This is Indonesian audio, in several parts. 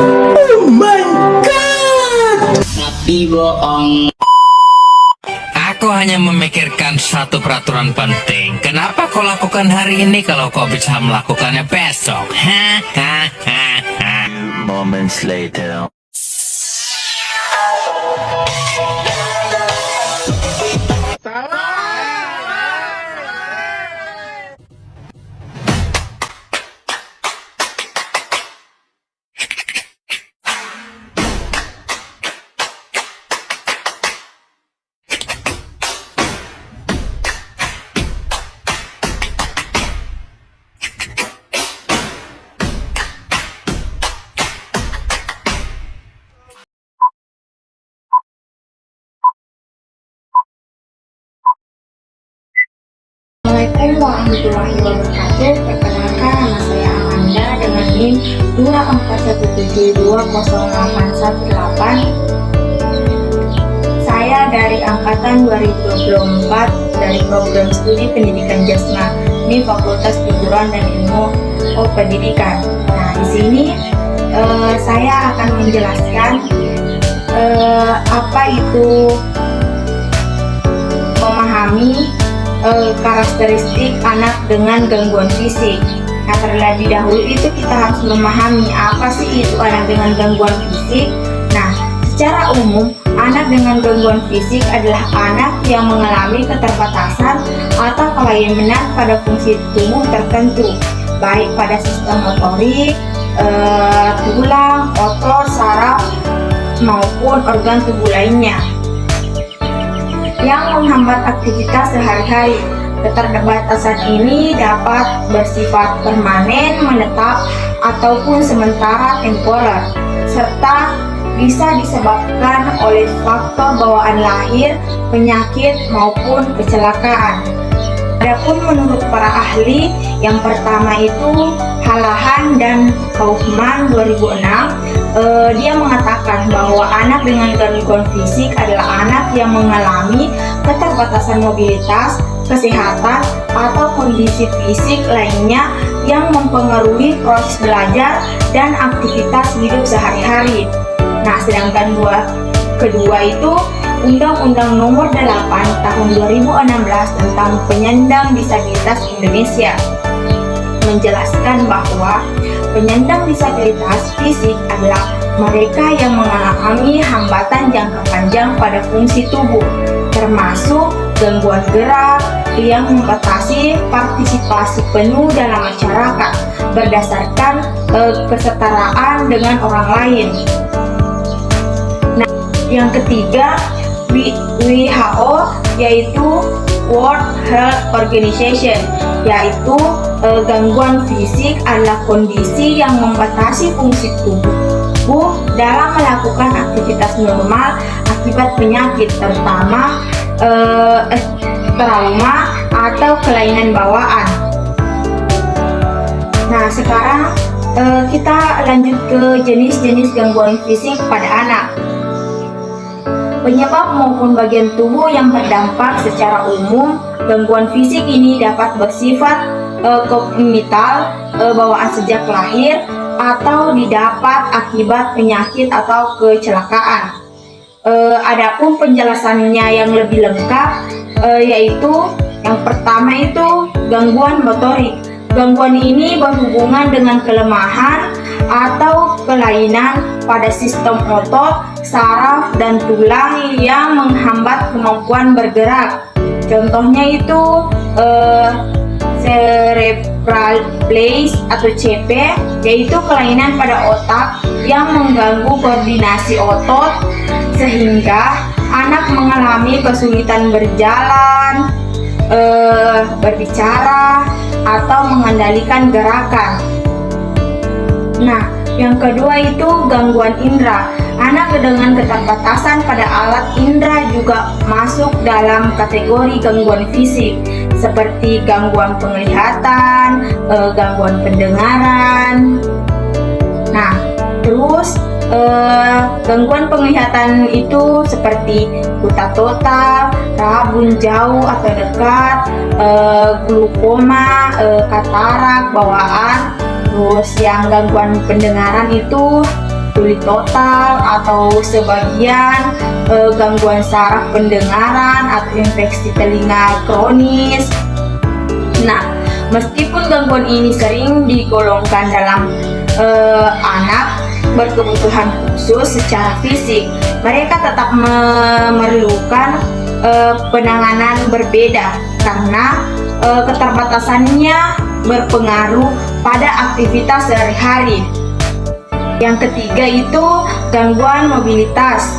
Oh my god. Tapi bohong. Aku hanya memikirkan satu peraturan penting. Kenapa kau lakukan hari ini kalau kau bisa melakukannya besok? Moments later. Assalamualaikum warahmatullahi wabarakatuh. Perkenalkan, nama saya Amanda dengan NIM 241720818. Saya dari angkatan 2024 dari program studi pendidikan Jasma di Fakultas Keguruan dan Ilmu Pendidikan. Nah, di sini saya akan menjelaskan apa itu memahami karakteristik anak dengan gangguan fisik. Nah, terlebih dahulu itu kita harus memahami apa sih itu anak dengan gangguan fisik. Nah, secara umum anak dengan gangguan fisik adalah anak yang mengalami keterbatasan atau kelainan pada fungsi tubuh tertentu, baik pada sistem motorik, tulang, otot, saraf maupun organ tubuh lainnya yang menghambat aktivitas sehari-hari. Keterbatasan ini dapat bersifat permanen, menetap, ataupun sementara temporer, serta bisa disebabkan oleh faktor bawaan lahir, penyakit, maupun kecelakaan. Adapun menurut para ahli, yang pertama itu Halahan dan Kaufman 2006, dia mengatakan bahwa anak dengan gangguan fisik adalah anak yang mengalami keterbatasan mobilitas, kesehatan, atau kondisi fisik lainnya yang mempengaruhi proses belajar dan aktivitas hidup sehari-hari. Nah, sedangkan kedua itu Undang-Undang Nomor 8 Tahun 2016 tentang Penyandang Disabilitas Indonesia menjelaskan bahwa penyandang disabilitas fisik adalah mereka yang mengalami hambatan jangka panjang pada fungsi tubuh, termasuk gangguan gerak yang membatasi partisipasi penuh dalam masyarakat berdasarkan kesetaraan dengan orang lain. Nah, yang ketiga WHO yaitu World Health Organization, yaitu gangguan fisik adalah kondisi yang membatasi fungsi tubuh dalam melakukan aktivitas normal akibat penyakit, terutama trauma atau kelainan bawaan. Nah, sekarang kita lanjut ke jenis-jenis gangguan fisik pada anak. Penyebab maupun bagian tubuh yang terdampak secara umum, gangguan fisik ini dapat bersifat kongenital, bawaan sejak lahir, atau didapat akibat penyakit atau kecelakaan. Adapun penjelasannya yang lebih lengkap, yaitu yang pertama itu gangguan motorik. Gangguan ini berhubungan dengan kelemahan atau kelainan pada sistem otot, saraf, dan tulang yang menghambat kemampuan bergerak. Contohnya itu cerebral palsy atau CP, yaitu kelainan pada otak yang mengganggu koordinasi otot sehingga anak mengalami kesulitan berjalan, berbicara, atau mengendalikan gerakan. Nah, yang kedua itu gangguan indera. Anak dengan keterbatasan pada alat indera juga masuk dalam kategori gangguan fisik, seperti gangguan penglihatan, gangguan pendengaran. Nah, terus gangguan penglihatan itu seperti buta total, rabun jauh atau dekat, glaukoma, katarak bawaan. Terus yang gangguan pendengaran itu tuli total atau sebagian, gangguan saraf pendengaran atau infeksi telinga kronis. Nah, meskipun gangguan ini sering digolongkan dalam anak berkebutuhan khusus secara fisik, mereka tetap memerlukan penanganan berbeda karena keterbatasannya berpengaruh pada aktivitas sehari-hari. Yang ketiga itu gangguan mobilitas,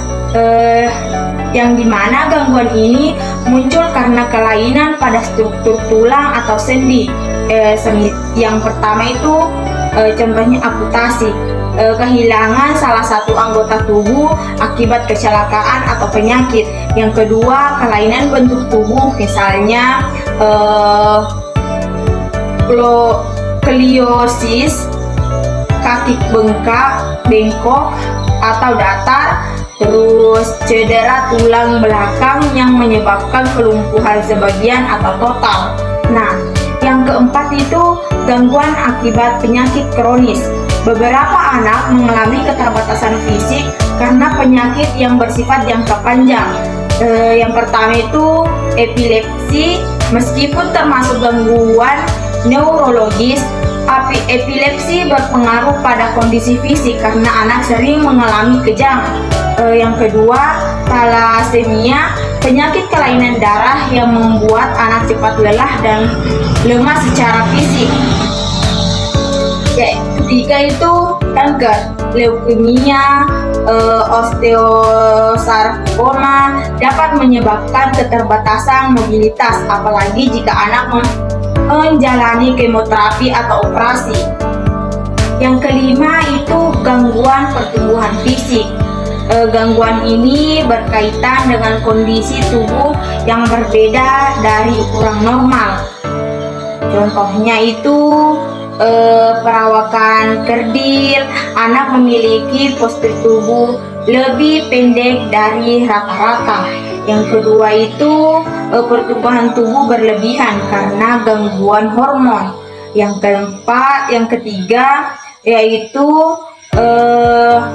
yang dimana gangguan ini muncul karena kelainan pada struktur tulang atau sendi. Yang pertama itu contohnya amputasi, kehilangan salah satu anggota tubuh akibat kecelakaan atau penyakit. Yang kedua, kelainan bentuk tubuh, misalnya skoliosis, kaki bengkok atau datar, terus cedera tulang belakang yang menyebabkan kelumpuhan sebagian atau total. Nah, yang keempat itu gangguan akibat penyakit kronis. Beberapa anak mengalami keterbatasan fisik karena penyakit yang bersifat jangka panjang. Yang pertama itu epilepsi, meskipun termasuk gangguan neurologis. Epilepsi berpengaruh pada kondisi fisik karena anak sering mengalami kejang. Yang kedua, thalassemia, penyakit kelainan darah yang membuat anak cepat lelah dan lemah secara fisik. Ketiga itu kanker, leukemia, osteosarkoma dapat menyebabkan keterbatasan mobilitas, apalagi jika anak menjalani kemoterapi atau operasi. Yang kelima itu gangguan pertumbuhan fisik. Gangguan ini berkaitan dengan kondisi tubuh yang berbeda dari ukuran normal. Contohnya itu perawakan kerdil, anak memiliki postur tubuh lebih pendek dari rata-rata. Yang kedua itu pertumbuhan tubuh berlebihan karena gangguan hormon. Yang ketiga yaitu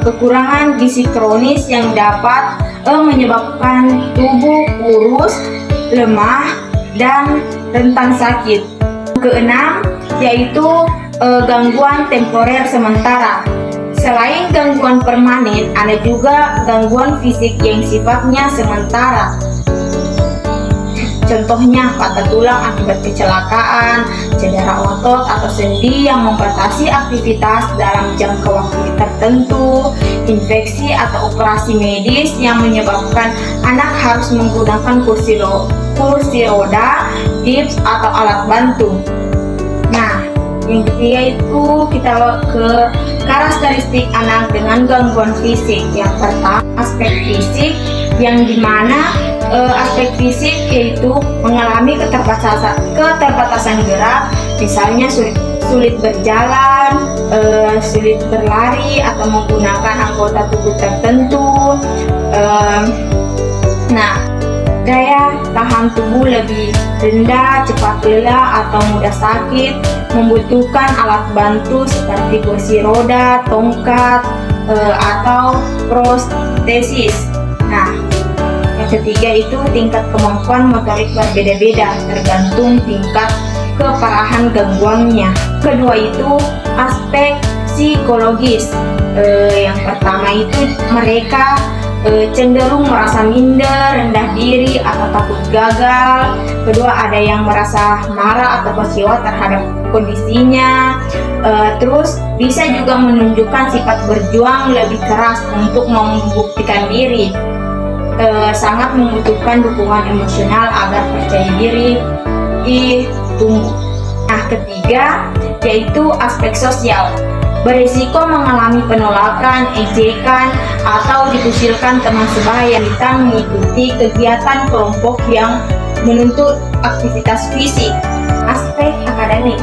kekurangan gizi kronis yang dapat menyebabkan tubuh kurus, lemah, dan rentan sakit. Keenam yaitu gangguan temporer sementara. Selain gangguan permanen, ada juga gangguan fisik yang sifatnya sementara. Contohnya patah tulang akibat kecelakaan, cedera otot atau sendi yang membatasi aktivitas dalam jangka waktu tertentu, infeksi atau operasi medis yang menyebabkan anak harus menggunakan kursi roda, gips atau alat bantu. Nah, yang ketiga itu kita ke karakteristik anak dengan gangguan fisik. Yang pertama, aspek fisik, yang dimana aspek fisik yaitu mengalami keterbatasan gerak, misalnya sulit berjalan, sulit berlari atau menggunakan anggota tubuh tertentu. Daya tahan tubuh lebih rendah, cepat lelah atau mudah sakit, membutuhkan alat bantu seperti kursi roda, tongkat, atau prostesis. Nah, yang ketiga itu tingkat kemampuan motorik berbeda-beda tergantung tingkat keparahan gangguannya. Kedua itu aspek psikologis. Yang pertama itu mereka cenderung merasa minder, rendah diri, atau takut gagal. Kedua, ada yang merasa marah atau kecewa terhadap kondisinya. Terus bisa juga menunjukkan sifat berjuang lebih keras untuk membuktikan diri. Sangat membutuhkan dukungan emosional agar percaya diri tumbuh. Nah, ketiga yaitu aspek sosial. Berisiko mengalami penolakan, ejekan, atau dikucilkan teman sebaya jika mengikuti kegiatan kelompok yang menuntut aktivitas fisik. Aspek akademik.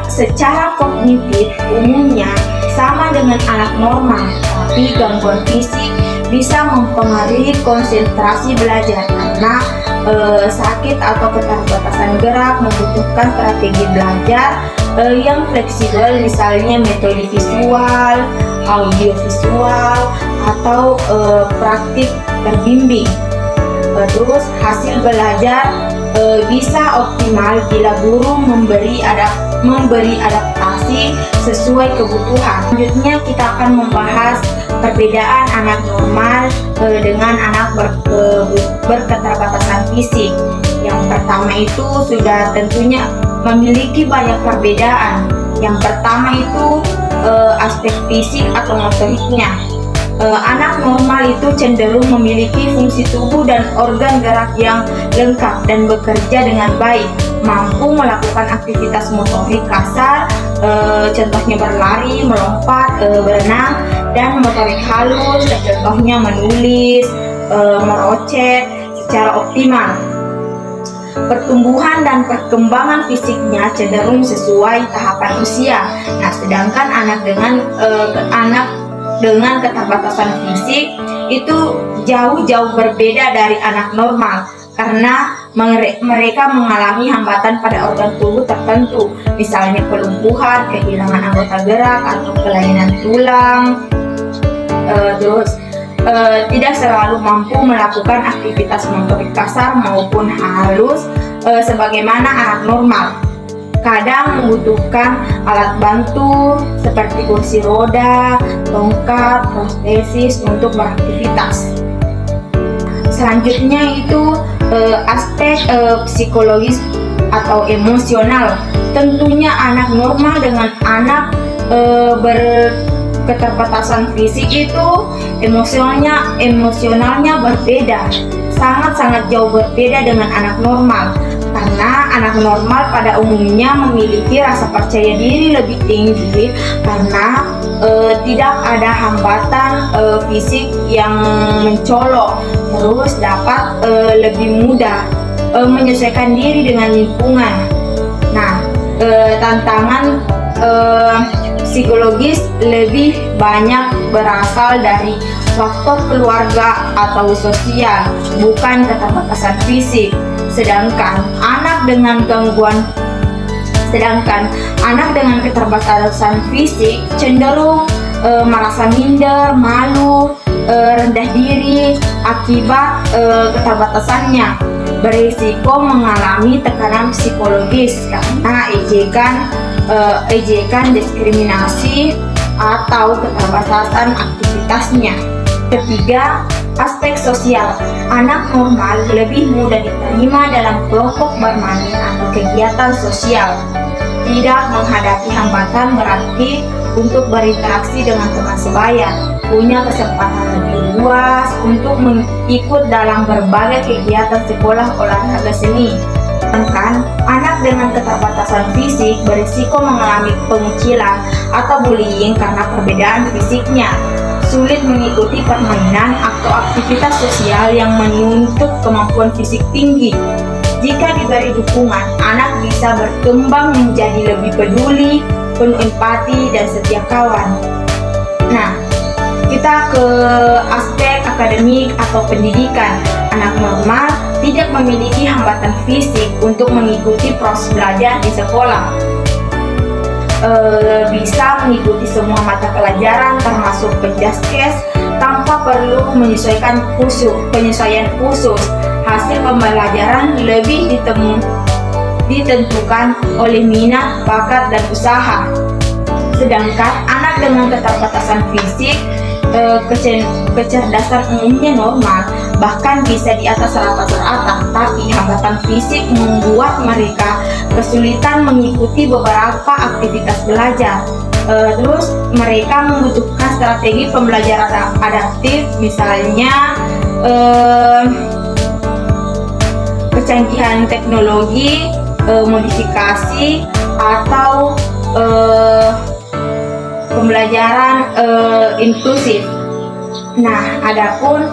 Secara kognitif umumnya sama dengan anak normal, tapi gangguan fisik bisa mempengaruhi konsentrasi belajar karena sakit atau keterbatasan gerak membutuhkan strategi belajar yang fleksibel, misalnya metode visual audiovisual atau praktik terbimbing. Terus hasil belajar bisa optimal bila guru memberi adaptasi sesuai kebutuhan. Selanjutnya kita akan membahas perbedaan anak normal dengan anak berketerbatasan fisik. Yang pertama itu sudah tentunya memiliki banyak perbedaan. Yang pertama itu aspek fisik atau motoriknya. Anak normal itu cenderung memiliki fungsi tubuh dan organ gerak yang lengkap dan bekerja dengan baik, mampu melakukan aktivitas motorik kasar, contohnya berlari, melompat, berenang, dan motorik halus, contohnya menulis, merocek secara optimal. Pertumbuhan dan perkembangan fisiknya cenderung sesuai tahapan usia. Nah, sedangkan anak dengan keterbatasan fisik itu jauh-jauh berbeda dari anak normal karena mereka mengalami hambatan pada organ tubuh tertentu, misalnya kelumpuhan, kehilangan anggota gerak atau kelainan tulang. Tidak selalu mampu melakukan aktivitas motorik kasar maupun halus sebagaimana anak normal. Kadang membutuhkan alat bantu seperti kursi roda, tongkat, prostesis untuk beraktivitas. Selanjutnya itu aspek psikologis atau emosional. Tentunya anak normal dengan anak berketerbatasan fisik itu emosionalnya berbeda, sangat jauh berbeda dengan anak normal. Karena anak normal pada umumnya memiliki rasa percaya diri lebih tinggi karena tidak ada hambatan fisik yang mencolok, terus dapat lebih mudah menyesuaikan diri dengan lingkungan. Nah, tantangan psikologis lebih banyak berasal dari faktor keluarga atau sosial, bukan keterbatasan fisik. Sedangkan anak dengan keterbatasan fisik cenderung merasa minder, malu, rendah diri akibat keterbatasannya, berisiko mengalami tekanan psikologis karena ejekan, diskriminasi atau keterbatasan aktivitasnya. Ketiga, aspek sosial. Anak normal lebih mudah diterima dalam kelompok bermain atau kegiatan sosial. Tidak menghadapi hambatan berarti untuk berinteraksi dengan teman sebaya. Punya kesempatan lebih luas untuk ikut dalam berbagai kegiatan sekolah olahraga seni. Sedangkan anak dengan keterbatasan fisik berisiko mengalami pengucilan atau bullying karena perbedaan fisiknya. Sulit mengikuti permainan atau aktivitas sosial yang menuntut kemampuan fisik tinggi. Jika diberi dukungan, anak bisa berkembang menjadi lebih peduli, penuh empati, dan setia kawan. Nah, kita ke aspek akademik atau pendidikan. Anak normal tidak memiliki hambatan fisik untuk mengikuti proses belajar di sekolah. Bisa mengikuti semua mata pelajaran termasuk penjaskes tanpa perlu penyesuaian khusus. Hasil pembelajaran lebih ditentukan oleh minat, bakat, dan usaha. Sedangkan anak dengan keterbatasan fisik kecerdasan umumnya normal, bahkan bisa di atas rata-rata, tapi hambatan fisik membuat mereka kesulitan mengikuti beberapa aktivitas belajar. Terus mereka membutuhkan strategi pembelajaran adaptif, misalnya kecanggihan teknologi, modifikasi, atau pembelajaran inklusif. Nah, adapun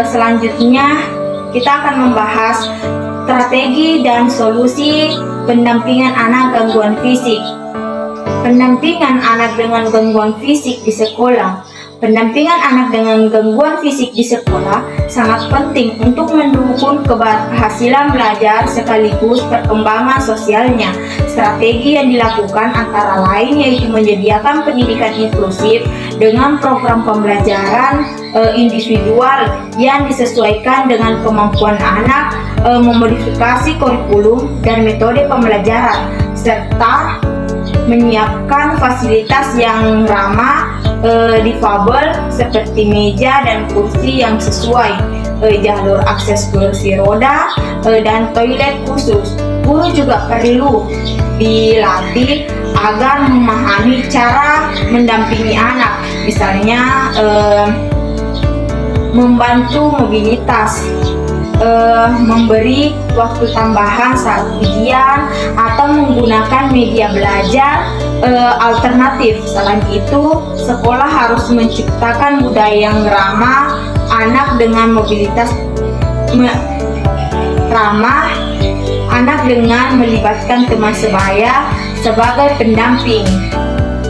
selanjutnya kita akan membahas strategi dan solusi pendampingan anak gangguan fisik. Pendampingan anak dengan gangguan fisik di sekolah. Pendampingan anak dengan gangguan fisik di sekolah sangat penting untuk mendukung keberhasilan belajar sekaligus perkembangan sosialnya. Strategi yang dilakukan antara lain yaitu menyediakan pendidikan inklusif dengan program pembelajaran individual yang disesuaikan dengan kemampuan anak, memodifikasi kurikulum dan metode pembelajaran, serta menyiapkan fasilitas yang ramah difabel seperti meja dan kursi yang sesuai, jalur akses kursi roda, dan toilet khusus. Guru juga perlu dilatih agar memahami cara mendampingi anak, misalnya membantu mobilitas, memberi waktu tambahan saat ujian, atau menggunakan media belajar alternatif. Selain itu, sekolah harus menciptakan budaya yang ramah anak dengan mobilitas ramah anak dengan melibatkan teman sebaya sebagai pendamping,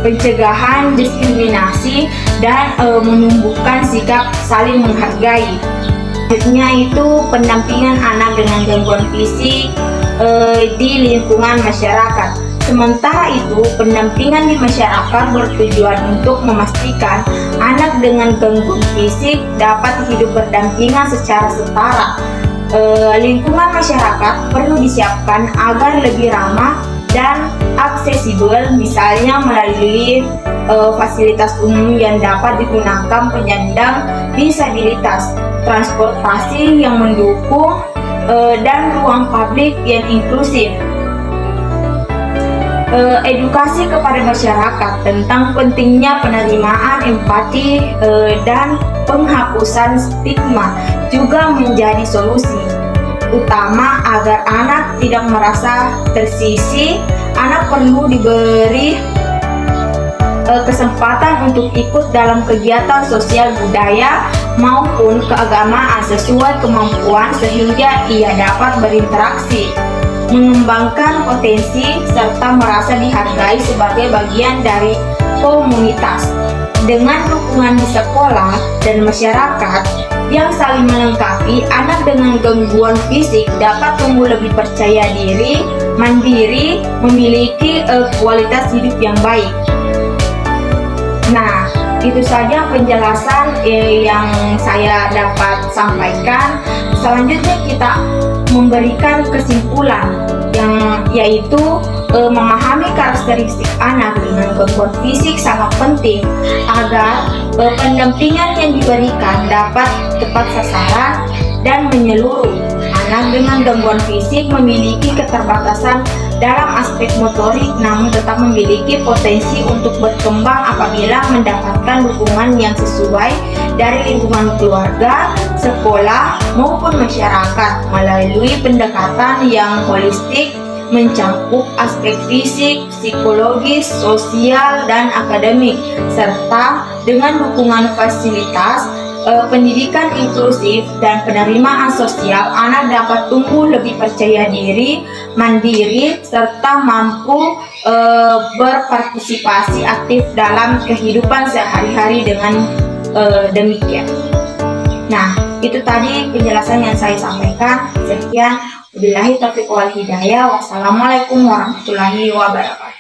pencegahan diskriminasi, dan menumbuhkan sikap saling menghargai. Selanjutnya itu pendampingan anak dengan gangguan fisik di lingkungan masyarakat. Sementara itu, pendampingan di masyarakat bertujuan untuk memastikan anak dengan gangguan fisik dapat hidup berdampingan secara setara. Lingkungan masyarakat perlu disiapkan agar lebih ramah dan aksesibel, misalnya melalui fasilitas umum yang dapat digunakan penyandang disabilitas, transportasi yang mendukung, dan ruang publik yang inklusif. Edukasi kepada masyarakat tentang pentingnya penerimaan, empati, dan penghapusan stigma juga menjadi solusi utama agar anak tidak merasa tersisih. Anak perlu diberi kesempatan untuk ikut dalam kegiatan sosial budaya maupun keagamaan sesuai kemampuan sehingga ia dapat berinteraksi, mengembangkan potensi, serta merasa dihargai sebagai bagian dari komunitas. Dengan dukungan di sekolah dan masyarakat yang saling melengkapi, anak dengan gangguan fisik dapat tumbuh lebih percaya diri, mandiri, memiliki kualitas hidup yang baik. Nah, itu saja penjelasan yang saya dapat sampaikan. Selanjutnya kita memberikan kesimpulan, yang yaitu memahami karakteristik anak dengan gangguan fisik sangat penting agar pendampingan yang diberikan dapat tepat sasaran dan menyeluruh. Anak dengan gangguan fisik memiliki keterbatasan dalam aspek motorik, namun tetap memiliki potensi untuk berkembang apabila mendapatkan dukungan yang sesuai dari lingkungan keluarga, sekolah, maupun masyarakat melalui pendekatan yang holistik mencakup aspek fisik, psikologis, sosial, dan akademik, serta dengan dukungan fasilitas pendidikan inklusif dan penerimaan sosial. Anak dapat tumbuh lebih percaya diri, mandiri, serta mampu berpartisipasi aktif dalam kehidupan sehari-hari dengan demikian. Nah, itu tadi penjelasan yang saya sampaikan. Sekian, wabillahi taufiq wal hidayah. Wassalamualaikum warahmatullahi wabarakatuh.